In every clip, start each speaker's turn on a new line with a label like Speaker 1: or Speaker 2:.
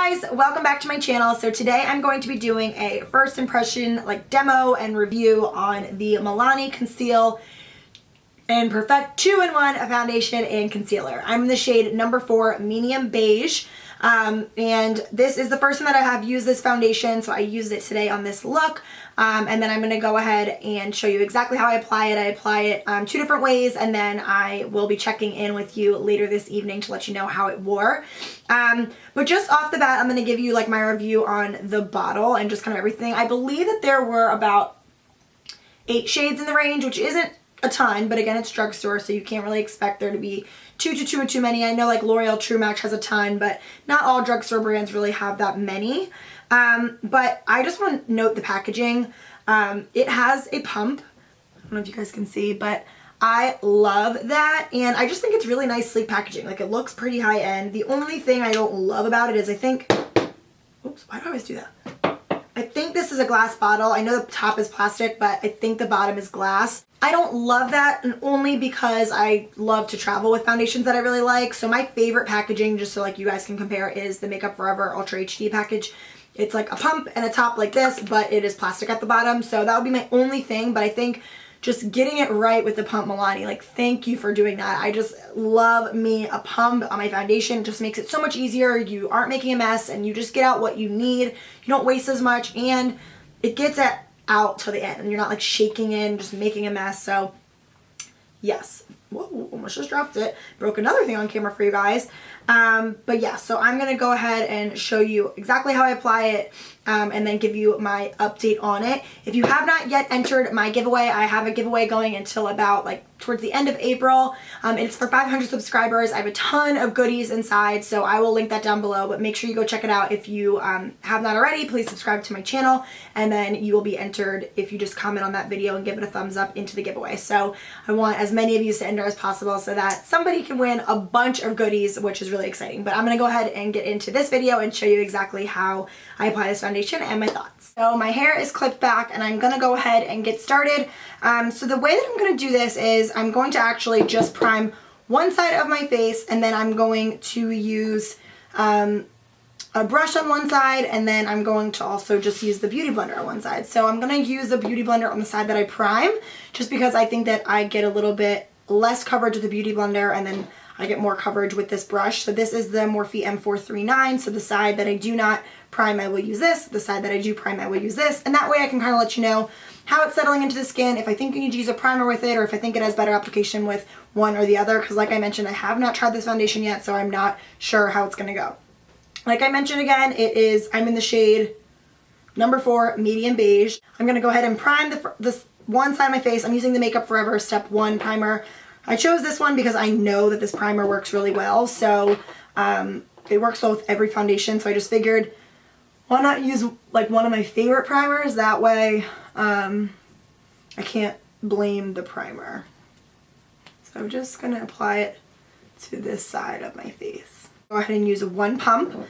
Speaker 1: guys, welcome back to my channel. So today I'm going to be doing a first impression demo and review on the Milani Conceal and Perfect 2-in-1 foundation and concealer. I'm in the shade number 4 medium beige, and this is the first time that I have used this foundation, so I used it today on this look. And then I'm going to go ahead and show you exactly how I apply it. I apply it 2 different ways, and then I will be checking in with you later this evening to let you know how it wore. But just off the bat, I'm going to give you my review on the bottle and just kind of everything. I believe that there were about 8 shades in the range, which isn't a ton, but again, it's drugstore, so you can't really expect there to be too many. I know L'Oreal True Match has a ton, but not all drugstore brands really have that many. But I just want to note the packaging. It has a pump. I don't know if you guys can see, but I love that, and I just think it's really nice, sleek packaging. It looks pretty high end. The only thing I don't love about it is I think, oops, why do I always do that? I think this is a glass bottle. I know the top is plastic, but I think the bottom is glass. I don't love that, and only because I love to travel with foundations that I really like. So my favorite packaging, just so you guys can compare, is the Makeup Forever Ultra HD package. It's like a pump and a top like this, but it is plastic at the bottom. So that would be my only thing, but I think just getting it right with the pump, Milani, thank you for doing that. I just love me a pump on my foundation. It just makes it so much easier. You aren't making a mess, and you just get out what you need. You don't waste as much, and it gets it out till the end, and you're not shaking in, just making a mess. So yes. Whoa, almost just dropped it. Broke another thing on camera for you guys. But yeah, so I'm going to go ahead and show you exactly how I apply it, and then give you my update on it. If you have not yet entered my giveaway, I have a giveaway going until about towards the end of April. It's for 500 subscribers. I have a ton of goodies inside, so I will link that down below, but make sure you go check it out. If you have not already, please subscribe to my channel, and then you will be entered if you just comment on that video and give it a thumbs up into the giveaway. So I want as many of you to enter as possible so that somebody can win a bunch of goodies, which is really exciting. But I'm going to go ahead and get into this video and show you exactly how I apply this foundation and my thoughts. So my hair is clipped back, and I'm going to go ahead and get started. So the way that I'm going to do this is I'm going to actually just prime one side of my face, and then I'm going to use a brush on one side, and then I'm going to also just use the Beauty Blender on one side. So I'm going to use the Beauty Blender on the side that I prime, just because I think that I get a little bit less coverage with the Beauty Blender, and then I get more coverage with this brush. So this is the Morphe M439. So the side that I do not prime, I will use this. The side that I do prime, I will use this. And that way I can kind of let you know how it's settling into the skin, if I think you need to use a primer with it, or if I think it has better application with one or the other. Because like I mentioned, I have not tried this foundation yet, so I'm not sure how it's going to go. Like I mentioned again, I'm in the shade number 4 medium beige. I'm going to go ahead and prime this one side of my face. I'm using the Makeup Forever Step 1 primer. I chose this one because I know that this primer works really well. So it works well with every foundation. So I just figured, why not use one of my favorite primers? That way I can't blame the primer. So I'm just going to apply it to this side of my face. Go ahead and use one pump.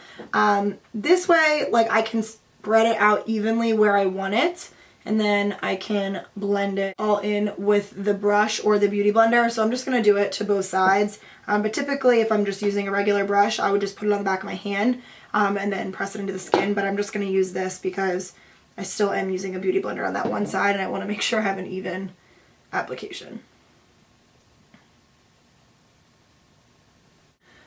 Speaker 1: This way, I can spread it out evenly where I want it, and then I can blend it all in with the brush or the Beauty Blender. So I'm just going to do it to both sides. But typically, if I'm just using a regular brush, I would just put it on the back of my hand and then press it into the skin. But I'm just going to use this because I still am using a Beauty Blender on that one side, and I want to make sure I have an even application.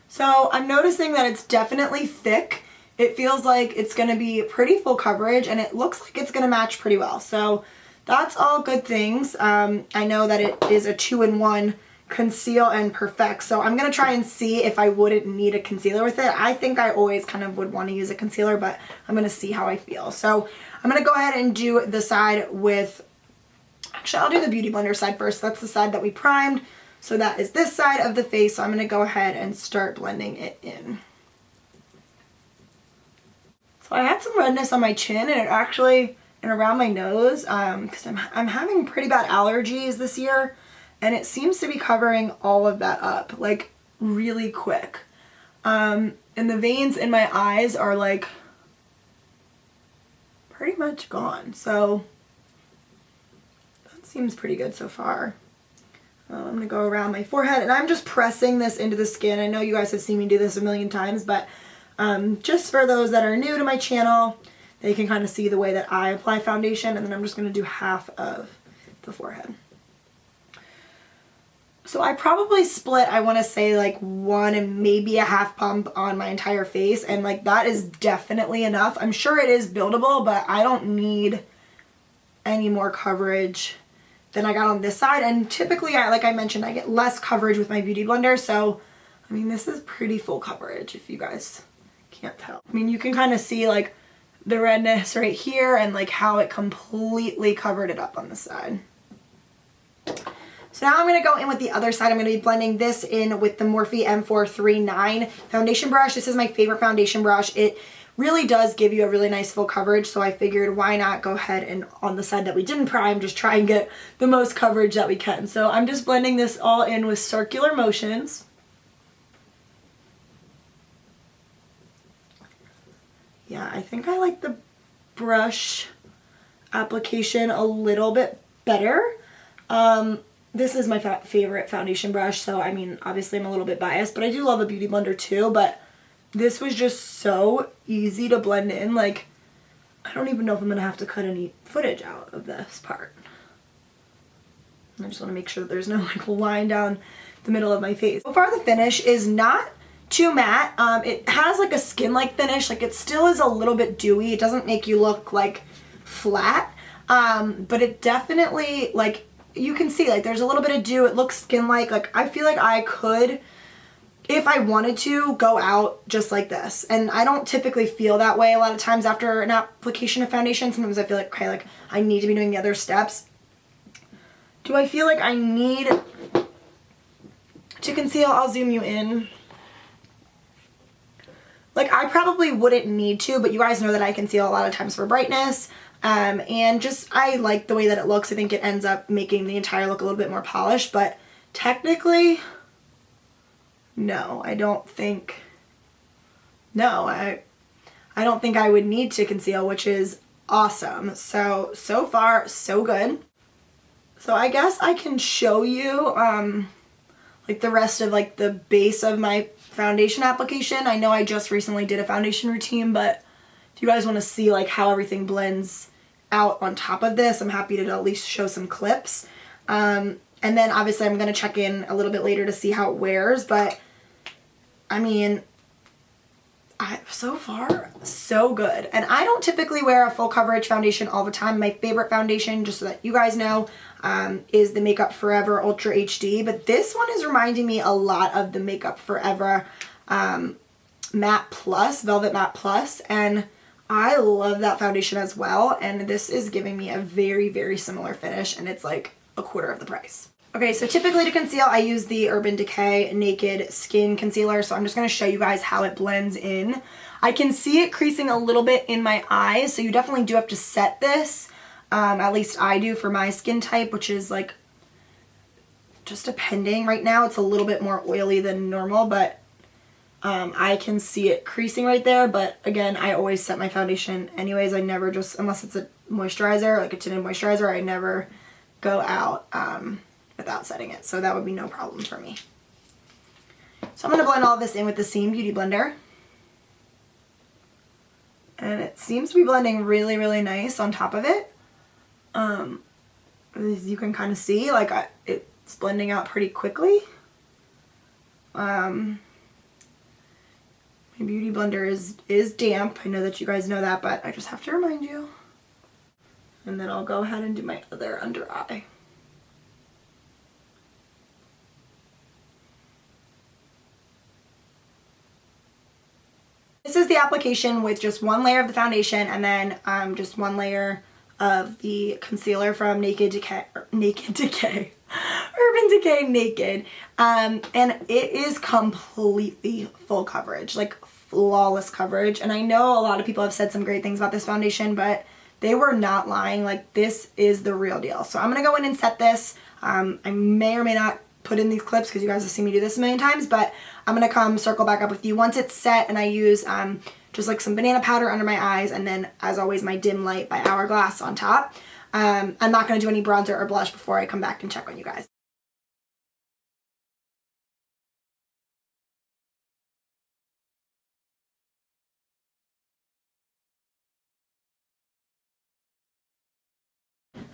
Speaker 1: So I'm noticing that it's definitely thick. It feels like it's going to be pretty full coverage, and it looks like it's going to match pretty well. So that's all good things. I know that it is a 2-in-1 Conceal and Perfect. So I'm going to try and see if I wouldn't need a concealer with it. I think I always kind of would want to use a concealer, but I'm going to see how I feel. So I'm going to go ahead and do the side with, actually I'll do the Beauty Blender side first. That's the side that we primed. So that is this side of the face. So I'm going to go ahead and start blending it in. So I had some redness on my chin, and and around my nose, because I'm having pretty bad allergies this year, and it seems to be covering all of that up, really quick. And the veins in my eyes are pretty much gone. So that seems pretty good so far. I'm going to go around my forehead, and I'm just pressing this into the skin. I know you guys have seen me do this a million times, but Just for those that are new to my channel, they can kind of see the way that I apply foundation, and then I'm just going to do half of the forehead. So I probably split, I want to say like 1 and maybe a half pump on my entire face, and like that is definitely enough. I'm sure it is buildable, but I don't need any more coverage than I got on this side. And typically, like I mentioned, I get less coverage with my Beauty Blender, so I mean this is pretty full coverage if you guys can't tell. I mean, you can kind of see like the redness right here and like how it completely covered it up on the side. So now I'm going to go in with the other side. I'm going to be blending this in with the Morphe M439 foundation brush. This is my favorite foundation brush. It really does give you a really nice full coverage, so I figured why not go ahead and on the side that we didn't prime, just try and get the most coverage that we can. So I'm just blending this all in with circular motions. Yeah, I think I like the brush application a little bit better. This is my favorite foundation brush, so I mean, obviously I'm a little bit biased, but I do love a Beauty Blender too, but this was just so easy to blend in. Like, I don't even know if I'm going to have to cut any footage out of this part. I just want to make sure that there's no like line down the middle of my face. So far the finish is not too matte. It has like a skin-like finish. Like, it still is a little bit dewy. It doesn't make you look like flat, but it definitely, like, you can see like there's a little bit of dew. It looks skin-like. Like, I feel like I could, if I wanted to, go out just like this. And I don't typically feel that way a lot of times after an application of foundation. Sometimes I feel like, okay, like I need to be doing the other steps. Do I feel like I need to conceal? I'll zoom you in. Like, I probably wouldn't need to, but you guys know that I conceal a lot of times for brightness. And just, I like the way that it looks. I think it ends up making the entire look a little bit more polished, but technically, no, I don't think, no, I don't think I would need to conceal, which is awesome. So far, so good. So I guess I can show you, like the rest of like the base of my foundation application. I know I just recently did a foundation routine, but if you guys want to see like how everything blends out on top of this, I'm happy to at least show some clips. And then obviously I'm going to check in a little bit later to see how it wears, but I mean, so far, so good. And I don't typically wear a full coverage foundation all the time. My favorite foundation, just so that you guys know, is the Makeup Forever Ultra HD. But this one is reminding me a lot of the Makeup Forever Matte Plus, Velvet Matte Plus. And I love that foundation as well. And this is giving me a very, very similar finish. And it's like a quarter of the price. Okay, so typically to conceal, I use the Urban Decay Naked Skin Concealer, so I'm just going to show you guys how it blends in. I can see it creasing a little bit in my eyes, so you definitely do have to set this. At least I do for my skin type, which is like, just depending. Right now it's a little bit more oily than normal, but I can see it creasing right there. But again, I always set my foundation anyways. I never just, unless it's a moisturizer, like a tinted moisturizer, I never go out without setting it, so that would be no problem for me. So I'm going to blend all this in with the same Beauty Blender, and it seems to be blending really, really nice on top of it. As you can kind of see, like it's blending out pretty quickly. My Beauty Blender is damp. I know that you guys know that, but I just have to remind you. And then I'll go ahead and do my other under eye. This is the application with just one layer of the foundation and then just one layer of the concealer from Urban Decay Naked. And it is completely full coverage, like flawless coverage. And I know a lot of people have said some great things about this foundation, but they were not lying. Like, this is the real deal. So I'm going to go in and set this. I may or may not put in these clips because you guys have seen me do this a million times, but I'm going to come circle back up with you once it's set, and I use just like some banana powder under my eyes, and then as always my dim light by Hourglass on top. I'm not going to do any bronzer or blush before I come back and check on you guys.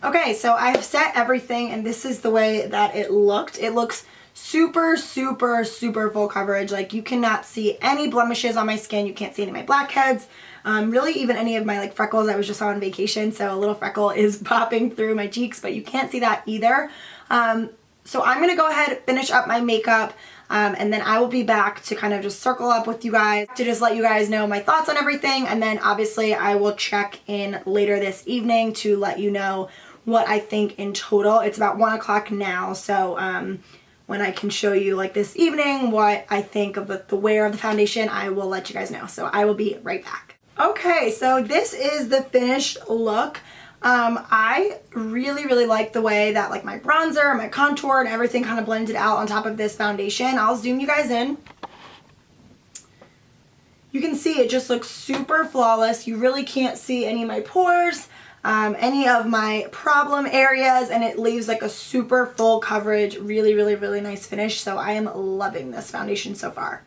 Speaker 1: Okay, so I've set everything and this is the way that it looked. It looks super, super, super full coverage. Like, you cannot see any blemishes on my skin. You can't see any of my blackheads. Really even any of my like freckles. I was just on vacation, so a little freckle is popping through my cheeks, but you can't see that either. So I'm gonna go ahead and finish up my makeup, and then I will be back to kind of just circle up with you guys to just let you guys know my thoughts on everything, and then obviously I will check in later this evening to let you know what I think in total. It's about 1 o'clock now, so when I can show you like this evening what I think of the wear of the foundation, I will let you guys know. So I will be right back. Okay, so this is the finished look. I really, really like the way that like my bronzer, my contour, and everything kind of blended out on top of this foundation. I'll zoom you guys in. You can see it just looks super flawless. You really can't see any of my pores, any of my problem areas, and it leaves like a super full coverage, really, really, really nice finish. So I am loving this foundation so far.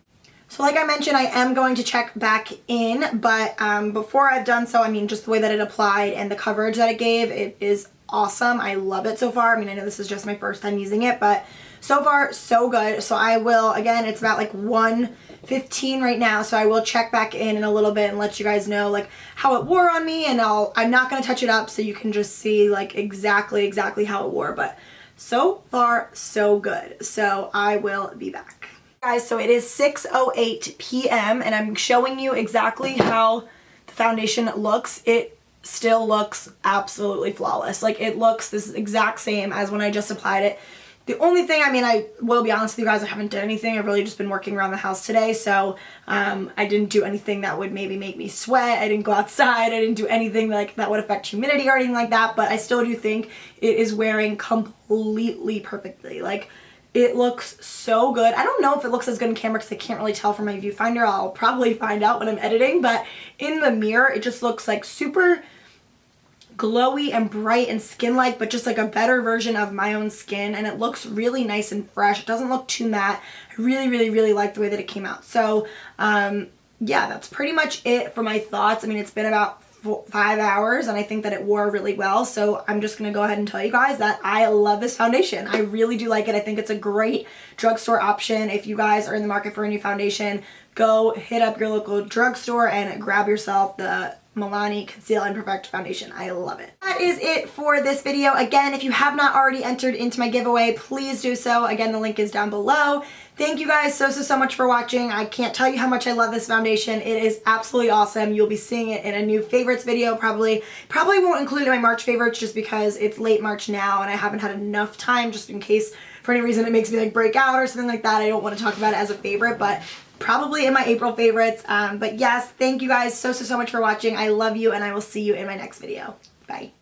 Speaker 1: So like I mentioned, I am going to check back in, but before I've done so, I mean, just the way that it applied and the coverage that it gave, it is awesome. I love it so far. I mean, I know this is just my first time using it, but so far, so good. So I will, again, it's about like 1:15 right now, so I will check back in a little bit and let you guys know like how it wore on me, and I'm not going to touch it up so you can just see like exactly how it wore, but so far, so good. So I will be back. Guys, so it is 6:08 p.m. and I'm showing you exactly how the foundation looks. It still looks absolutely flawless. Like, it looks this exact same as when I just applied it. The only thing, I mean, I will be honest with you guys, I haven't done anything. I've really just been working around the house today, so I didn't do anything that would maybe make me sweat. I didn't go outside. I didn't do anything like that would affect humidity or anything like that, but I still do think it is wearing completely perfectly. Like, it looks so good. I don't know if it looks as good in camera because I can't really tell from my viewfinder. I'll probably find out when I'm editing, but in the mirror, it just looks like super glowy and bright and skin-like, but just like a better version of my own skin, and it looks really nice and fresh. It doesn't look too matte. I really, really, really like the way that it came out. So yeah, that's pretty much it for my thoughts. I mean, it's been about 5 hours and I think that it wore really well, so I'm just gonna go ahead and tell you guys that I love this foundation. I really do like it. I think it's a great drugstore option. If you guys are in the market for a new foundation, go hit up your local drugstore and grab yourself the Milani Conceal and Perfect Foundation. I love it. That is it for this video. Again, if you have not already entered into my giveaway, please do so. Again, the link is down below. Thank you guys so much for watching. I can't tell you how much I love this foundation. It is absolutely awesome. You'll be seeing it in a new favorites video probably. Probably won't include it in my March favorites just because it's late March now and I haven't had enough time, just in case for any reason it makes me like break out or something like that. I don't want to talk about it as a favorite, but probably in my April favorites. But yes, thank you guys so much for watching. I love you and I will see you in my next video. Bye.